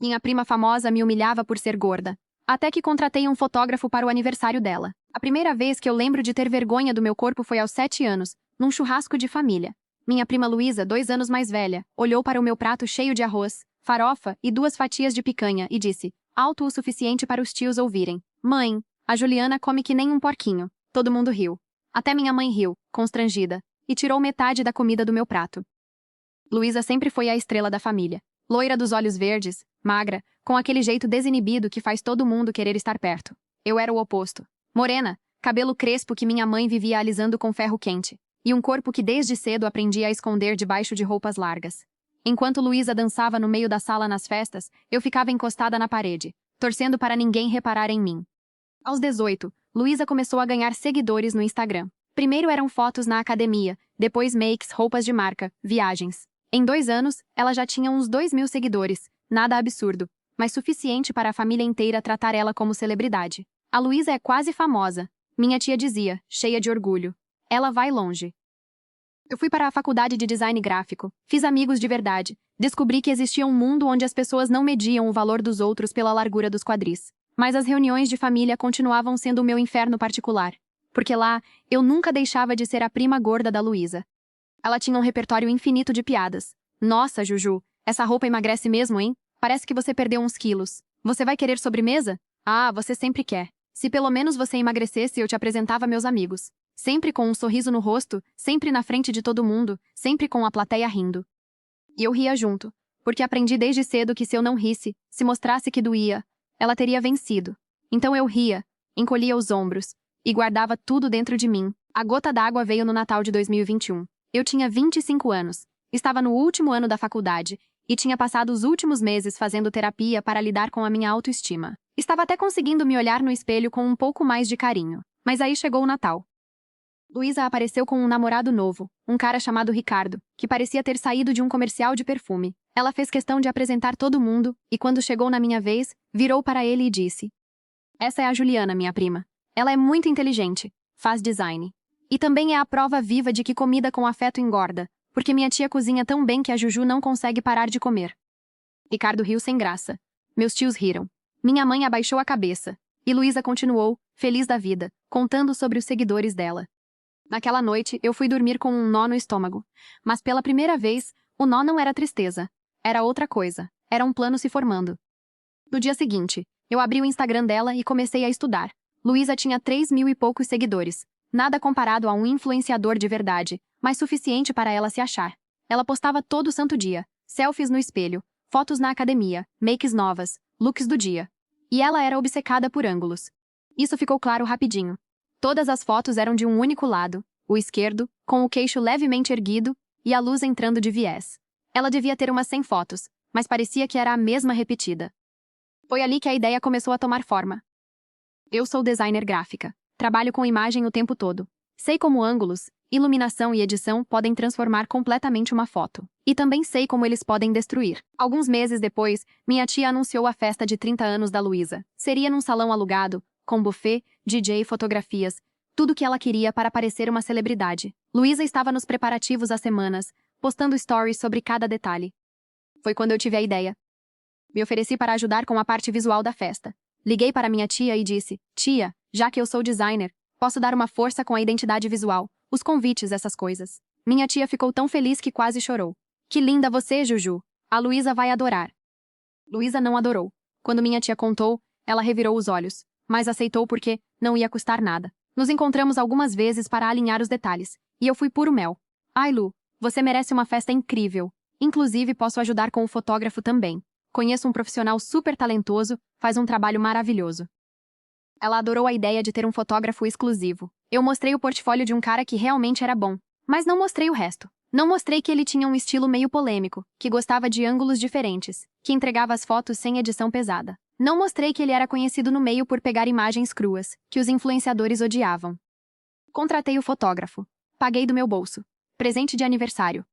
Minha prima famosa me humilhava por ser gorda. Até que contratei um fotógrafo para o aniversário dela. A primeira vez que eu lembro de ter vergonha do meu corpo foi aos 7 anos, num churrasco de família. Minha prima Luísa, 2 anos mais velha, olhou para o meu prato cheio de arroz, farofa e 2 fatias de picanha e disse, alto o suficiente para os tios ouvirem: Mãe, a Juliana come que nem um porquinho. Todo mundo riu. Até minha mãe riu, constrangida, e tirou metade da comida do meu prato. Luísa sempre foi a estrela da família. Loira dos olhos verdes, magra, com aquele jeito desinibido que faz todo mundo querer estar perto. Eu era o oposto. Morena, cabelo crespo que minha mãe vivia alisando com ferro quente, e um corpo que desde cedo aprendi a esconder debaixo de roupas largas. Enquanto Luísa dançava no meio da sala nas festas, eu ficava encostada na parede, torcendo para ninguém reparar em mim. Aos 18, Luísa começou a ganhar seguidores no Instagram. Primeiro eram fotos na academia, depois makes, roupas de marca, viagens. Em 2 anos, ela já tinha uns 2.000 seguidores, nada absurdo, mas suficiente para a família inteira tratar ela como celebridade. A Luísa é quase famosa, minha tia dizia, cheia de orgulho. Ela vai longe. Eu fui para a faculdade de design gráfico, fiz amigos de verdade, descobri que existia um mundo onde as pessoas não mediam o valor dos outros pela largura dos quadris. Mas as reuniões de família continuavam sendo o meu inferno particular, porque lá eu nunca deixava de ser a prima gorda da Luísa. Ela tinha um repertório infinito de piadas. Nossa, Juju, essa roupa emagrece mesmo, hein? Parece que você perdeu uns quilos. Você vai querer sobremesa? Ah, você sempre quer. Se pelo menos você emagrecesse, eu te apresentava meus amigos. Sempre com um sorriso no rosto, sempre na frente de todo mundo, sempre com a plateia rindo. E eu ria junto, porque aprendi desde cedo que se eu não risse, se mostrasse que doía, ela teria vencido. Então eu ria, encolhia os ombros, e guardava tudo dentro de mim. A gota d'água veio no Natal de 2021. Eu tinha 25 anos, estava no último ano da faculdade e tinha passado os últimos meses fazendo terapia para lidar com a minha autoestima. Estava até conseguindo me olhar no espelho com um pouco mais de carinho. Mas aí chegou o Natal. Luísa apareceu com um namorado novo, um cara chamado Ricardo, que parecia ter saído de um comercial de perfume. Ela fez questão de apresentar todo mundo e quando chegou na minha vez, virou para ele e disse: Essa é a Juliana, minha prima. Ela é muito inteligente, faz design. E também é a prova viva de que comida com afeto engorda, porque minha tia cozinha tão bem que a Juju não consegue parar de comer. Ricardo riu sem graça. Meus tios riram. Minha mãe abaixou a cabeça. E Luísa continuou, feliz da vida, contando sobre os seguidores dela. Naquela noite, eu fui dormir com um nó no estômago. Mas pela primeira vez, o nó não era tristeza. Era outra coisa. Era um plano se formando. No dia seguinte, eu abri o Instagram dela e comecei a estudar. Luísa tinha 3.000 e poucos seguidores. Nada comparado a um influenciador de verdade, mas suficiente para ela se achar. Ela postava todo santo dia, selfies no espelho, fotos na academia, makes novas, looks do dia. E ela era obcecada por ângulos. Isso ficou claro rapidinho. Todas as fotos eram de um único lado, o esquerdo, com o queixo levemente erguido e a luz entrando de viés. Ela devia ter umas 100 fotos, mas parecia que era a mesma repetida. Foi ali que a ideia começou a tomar forma. Eu sou designer gráfica. Trabalho com imagem o tempo todo. Sei como ângulos, iluminação e edição podem transformar completamente uma foto. E também sei como eles podem destruir. Alguns meses depois, minha tia anunciou a festa de 30 anos da Luísa. Seria num salão alugado, com buffet, DJ e fotografias. Tudo que ela queria para parecer uma celebridade. Luísa estava nos preparativos há semanas, postando stories sobre cada detalhe. Foi quando eu tive a ideia. Me ofereci para ajudar com a parte visual da festa. Liguei para minha tia e disse: Tia, já que eu sou designer, posso dar uma força com a identidade visual, os convites, essas coisas. Minha tia ficou tão feliz que quase chorou. Que linda você, Juju! A Luísa vai adorar. Luísa não adorou. Quando minha tia contou, ela revirou os olhos, mas aceitou porque não ia custar nada. Nos encontramos algumas vezes para alinhar os detalhes, e eu fui puro mel. Ai, Lu, você merece uma festa incrível. Inclusive, posso ajudar com o fotógrafo também. Conheço um profissional super talentoso, faz um trabalho maravilhoso. Ela adorou a ideia de ter um fotógrafo exclusivo. Eu mostrei o portfólio de um cara que realmente era bom, mas não mostrei o resto. Não mostrei que ele tinha um estilo meio polêmico, que gostava de ângulos diferentes, que entregava as fotos sem edição pesada. Não mostrei que ele era conhecido no meio por pegar imagens cruas, que os influenciadores odiavam. Contratei o fotógrafo. Paguei do meu bolso. Presente de aniversário.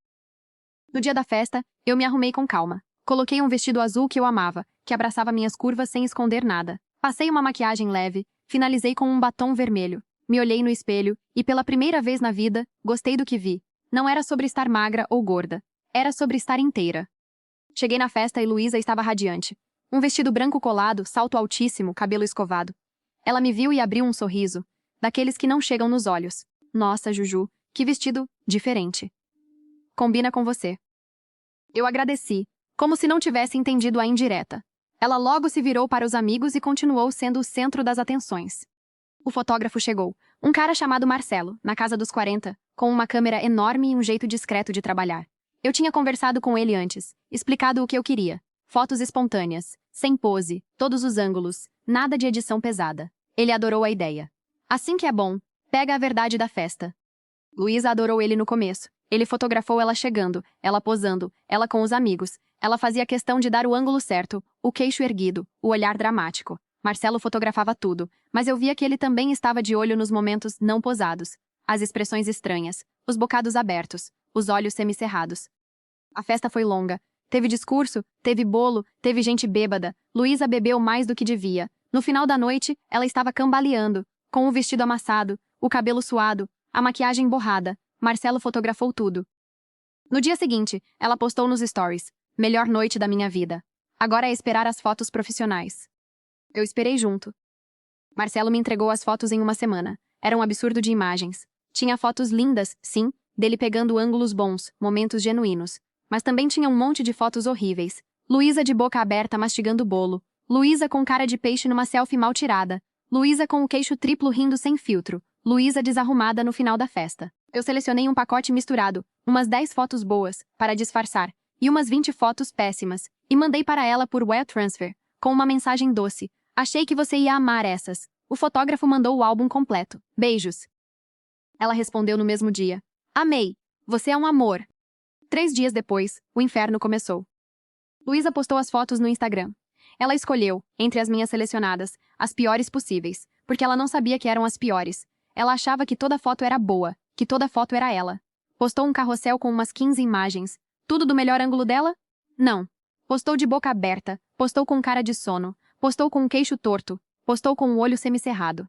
No dia da festa, eu me arrumei com calma. Coloquei um vestido azul que eu amava, que abraçava minhas curvas sem esconder nada. Passei uma maquiagem leve, finalizei com um batom vermelho. Me olhei no espelho e, pela primeira vez na vida, gostei do que vi. Não era sobre estar magra ou gorda. Era sobre estar inteira. Cheguei na festa e Luísa estava radiante. Um vestido branco colado, salto altíssimo, cabelo escovado. Ela me viu e abriu um sorriso, daqueles que não chegam nos olhos. Nossa, Juju, que vestido diferente. Combina com você. Eu agradeci, como se não tivesse entendido a indireta. Ela logo se virou para os amigos e continuou sendo o centro das atenções. O fotógrafo chegou, um cara chamado Marcelo, na casa dos 40, com uma câmera enorme e um jeito discreto de trabalhar. Eu tinha conversado com ele antes, explicado o que eu queria. Fotos espontâneas, sem pose, todos os ângulos, nada de edição pesada. Ele adorou a ideia. Assim que é bom, pega a verdade da festa. Luísa adorou ele no começo. Ele fotografou ela chegando, ela posando, ela com os amigos. Ela fazia questão de dar o ângulo certo, o queixo erguido, o olhar dramático. Marcelo fotografava tudo, mas eu via que ele também estava de olho nos momentos não posados. As expressões estranhas, os bocados abertos, os olhos semicerrados. A festa foi longa. Teve discurso, teve bolo, teve gente bêbada. Luísa bebeu mais do que devia. No final da noite, ela estava cambaleando, com o vestido amassado, o cabelo suado, a maquiagem borrada. Marcelo fotografou tudo. No dia seguinte, ela postou nos stories. Melhor noite da minha vida. Agora é esperar as fotos profissionais. Eu esperei junto. Marcelo me entregou as fotos em uma semana. Era um absurdo de imagens. Tinha fotos lindas, sim, dele pegando ângulos bons, momentos genuínos. Mas também tinha um monte de fotos horríveis. Luísa de boca aberta mastigando bolo. Luísa com cara de peixe numa selfie mal tirada. Luísa com o queixo triplo rindo sem filtro. Luísa desarrumada no final da festa. Eu selecionei um pacote misturado, umas 10 fotos boas, para disfarçar, e umas 20 fotos péssimas, e mandei para ela por WeTransfer, com uma mensagem doce. Achei que você ia amar essas. O fotógrafo mandou o álbum completo. Beijos. Ela respondeu no mesmo dia. Amei. Você é um amor. 3 dias depois, o inferno começou. Luísa postou as fotos no Instagram. Ela escolheu, entre as minhas selecionadas, as piores possíveis, porque ela não sabia que eram as piores. Ela achava que toda foto era boa, que toda foto era ela. Postou um carrossel com umas 15 imagens. Tudo do melhor ângulo dela? Não. Postou de boca aberta, postou com cara de sono, postou com o queixo torto, postou com o olho semicerrado.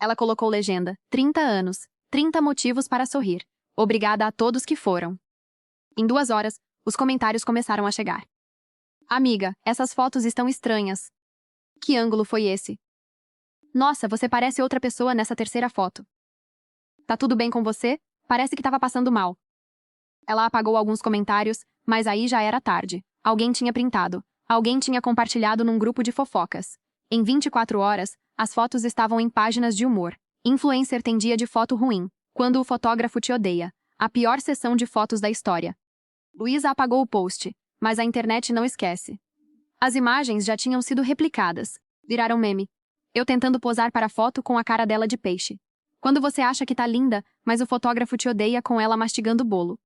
Ela colocou legenda: 30 anos, 30 motivos para sorrir. Obrigada a todos que foram. Em 2 horas, os comentários começaram a chegar. Amiga, essas fotos estão estranhas. Que ângulo foi esse? Nossa, você parece outra pessoa nessa terceira foto. Tá tudo bem com você? Parece que tava passando mal. Ela apagou alguns comentários, mas aí já era tarde. Alguém tinha printado. Alguém tinha compartilhado num grupo de fofocas. Em 24 horas, as fotos estavam em páginas de humor. Influencer tem dia de foto ruim. Quando o fotógrafo te odeia. A pior sessão de fotos da história. Luísa apagou o post, mas a internet não esquece. As imagens já tinham sido replicadas. Viraram meme. Eu tentando posar para a foto com a cara dela de peixe. Quando você acha que tá linda, mas o fotógrafo te odeia com ela mastigando bolo.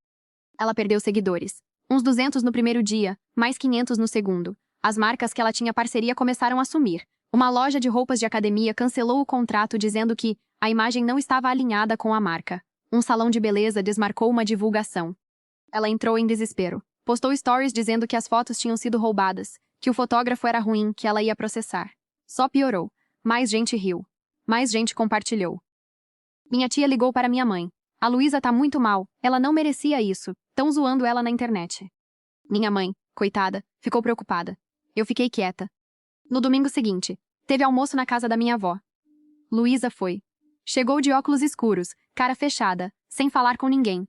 Ela perdeu seguidores. Uns 200 no primeiro dia, mais 500 no segundo. As marcas que ela tinha parceria começaram a sumir. Uma loja de roupas de academia cancelou o contrato dizendo que a imagem não estava alinhada com a marca. Um salão de beleza desmarcou uma divulgação. Ela entrou em desespero. Postou stories dizendo que as fotos tinham sido roubadas, que o fotógrafo era ruim, que ela ia processar. Só piorou. Mais gente riu. Mais gente compartilhou. Minha tia ligou para minha mãe. A Luísa tá muito mal, ela não merecia isso. Tão zoando ela na internet. Minha mãe, coitada, ficou preocupada. Eu fiquei quieta. No domingo seguinte, teve almoço na casa da minha avó. Luísa foi. Chegou de óculos escuros, cara fechada, sem falar com ninguém.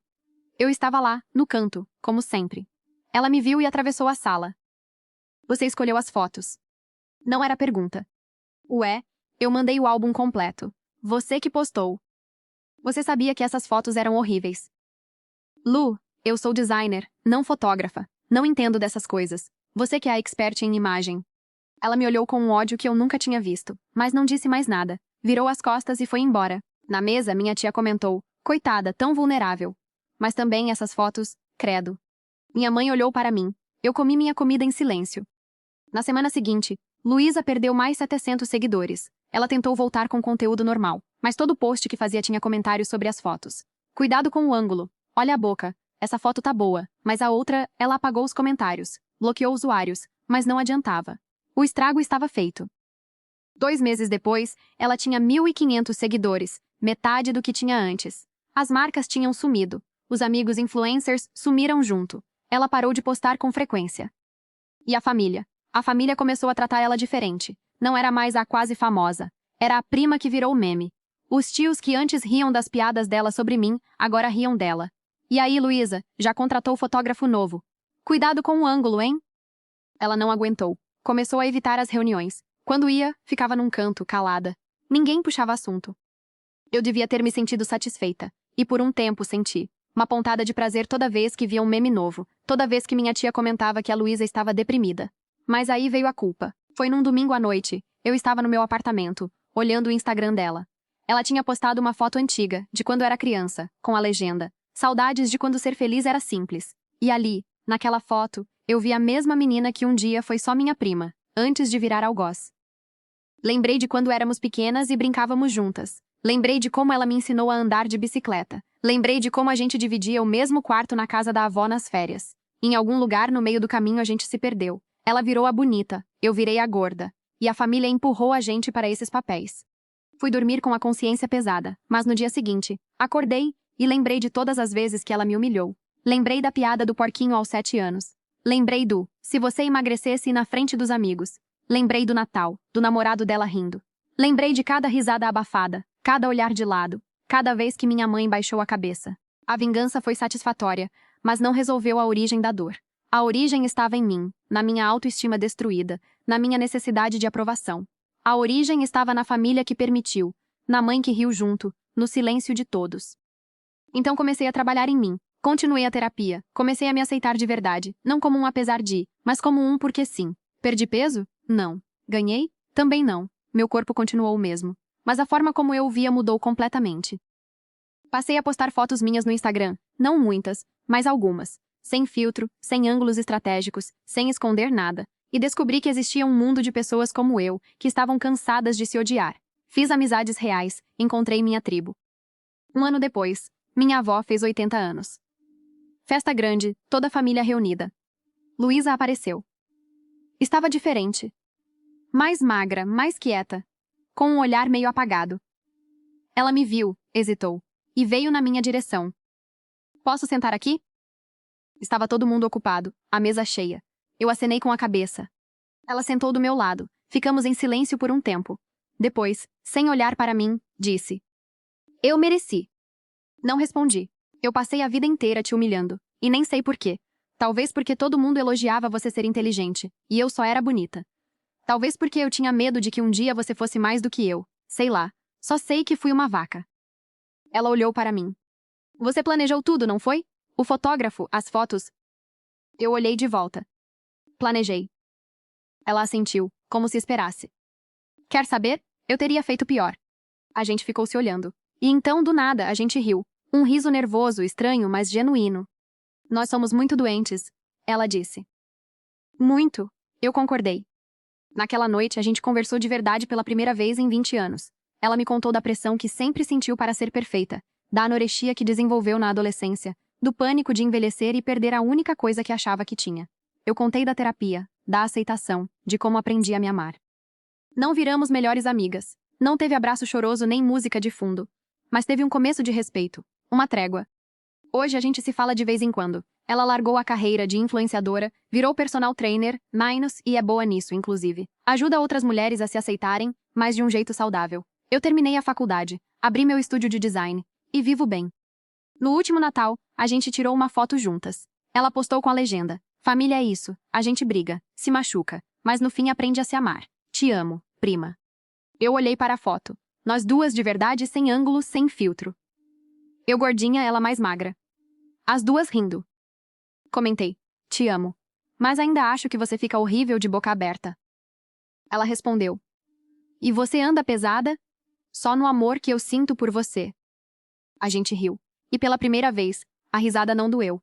Eu estava lá, no canto, como sempre. Ela me viu e atravessou a sala. Você escolheu as fotos. Não era pergunta. Ué, eu mandei o álbum completo. Você que postou. Você sabia que essas fotos eram horríveis. Lu, eu sou designer, não fotógrafa. Não entendo dessas coisas. Você que é a expert em imagem. Ela me olhou com um ódio que eu nunca tinha visto, mas não disse mais nada. Virou as costas e foi embora. Na mesa, minha tia comentou, coitada, tão vulnerável. Mas também essas fotos, credo. Minha mãe olhou para mim. Eu comi minha comida em silêncio. Na semana seguinte, Luísa perdeu mais 700 seguidores. Ela tentou voltar com conteúdo normal, mas todo post que fazia tinha comentários sobre as fotos. Cuidado com o ângulo. Olha a boca. Essa foto tá boa, mas a outra, ela apagou os comentários. Bloqueou usuários, mas não adiantava. O estrago estava feito. 2 meses depois, ela tinha 1.500 seguidores, metade do que tinha antes. As marcas tinham sumido. Os amigos influencers sumiram junto. Ela parou de postar com frequência. E a família? A família começou a tratar ela diferente. Não era mais a quase famosa. Era a prima que virou meme. Os tios que antes riam das piadas dela sobre mim, agora riam dela. E aí, Luísa, já contratou fotógrafo novo. Cuidado com o ângulo, hein? Ela não aguentou. Começou a evitar as reuniões. Quando ia, ficava num canto, calada. Ninguém puxava assunto. Eu devia ter me sentido satisfeita. E por um tempo senti. Uma pontada de prazer toda vez que via um meme novo. Toda vez que minha tia comentava que a Luísa estava deprimida. Mas aí veio a culpa. Foi num domingo à noite. Eu estava no meu apartamento, olhando o Instagram dela. Ela tinha postado uma foto antiga, de quando era criança, com a legenda: "Saudades de quando ser feliz era simples." E ali, naquela foto, eu vi a mesma menina que um dia foi só minha prima, antes de virar algoz. Lembrei de quando éramos pequenas e brincávamos juntas. Lembrei de como ela me ensinou a andar de bicicleta. Lembrei de como a gente dividia o mesmo quarto na casa da avó nas férias. Em algum lugar no meio do caminho a gente se perdeu. Ela virou a bonita, eu virei a gorda. E a família empurrou a gente para esses papéis. Fui dormir com a consciência pesada, mas no dia seguinte, acordei e lembrei de todas as vezes que ela me humilhou. Lembrei da piada do porquinho aos 7 anos. Lembrei do "se você emagrecesse na frente dos amigos." Lembrei do Natal, do namorado dela rindo. Lembrei de cada risada abafada, cada olhar de lado, cada vez que minha mãe baixou a cabeça. A vingança foi satisfatória, mas não resolveu a origem da dor. A origem estava em mim, na minha autoestima destruída, na minha necessidade de aprovação. A origem estava na família que permitiu, na mãe que riu junto, no silêncio de todos. Então comecei a trabalhar em mim. Continuei a terapia. Comecei a me aceitar de verdade, não como um apesar de, mas como um porque sim. Perdi peso? Não. Ganhei? Também não. Meu corpo continuou o mesmo. Mas a forma como eu o via mudou completamente. Passei a postar fotos minhas no Instagram, não muitas, mas algumas. Sem filtro, sem ângulos estratégicos, sem esconder nada. E descobri que existia um mundo de pessoas como eu, que estavam cansadas de se odiar. Fiz amizades reais, encontrei minha tribo. Um ano depois, minha avó fez 80 anos. Festa grande, toda a família reunida. Luísa apareceu. Estava diferente. Mais magra, mais quieta. Com um olhar meio apagado. Ela me viu, hesitou. E veio na minha direção. "Posso sentar aqui?" Estava todo mundo ocupado, a mesa cheia. Eu acenei com a cabeça. Ela sentou do meu lado. Ficamos em silêncio por um tempo. Depois, sem olhar para mim, disse: "Eu mereci." Não respondi. Eu passei a vida inteira te humilhando. E nem sei por quê. Talvez porque todo mundo elogiava você ser inteligente. E eu só era bonita. Talvez porque eu tinha medo de que um dia você fosse mais do que eu. Sei lá. Só sei que fui uma vaca. Ela olhou para mim. "Você planejou tudo, não foi? O fotógrafo, as fotos?" Eu olhei de volta. "Planejei." Ela assentiu, como se esperasse. "Quer saber? Eu teria feito pior." A gente ficou se olhando. E então, do nada, a gente riu. Um riso nervoso, estranho, mas genuíno. "Nós somos muito doentes," ela disse. "Muito." Eu concordei. Naquela noite, a gente conversou de verdade pela primeira vez em 20 anos. Ela me contou da pressão que sempre sentiu para ser perfeita, da anorexia que desenvolveu na adolescência, do pânico de envelhecer e perder a única coisa que achava que tinha. Eu contei da terapia, da aceitação, de como aprendi a me amar. Não viramos melhores amigas. Não teve abraço choroso nem música de fundo. Mas teve um começo de respeito. Uma trégua. Hoje a gente se fala de vez em quando. Ela largou a carreira de influenciadora, virou personal trainer, minus, e é boa nisso, inclusive. Ajuda outras mulheres a se aceitarem, mas de um jeito saudável. Eu terminei a faculdade, abri meu estúdio de design. E vivo bem. No último Natal, a gente tirou uma foto juntas. Ela postou com a legenda: "Família é isso, a gente briga, se machuca, mas no fim aprende a se amar. Te amo, prima." Eu olhei para a foto. Nós duas de verdade, sem ângulo, sem filtro. Eu gordinha, ela mais magra. As duas rindo. Comentei: "Te amo. Mas ainda acho que você fica horrível de boca aberta." Ela respondeu: "E você anda pesada? Só no amor que eu sinto por você." A gente riu. E pela primeira vez, a risada não doeu.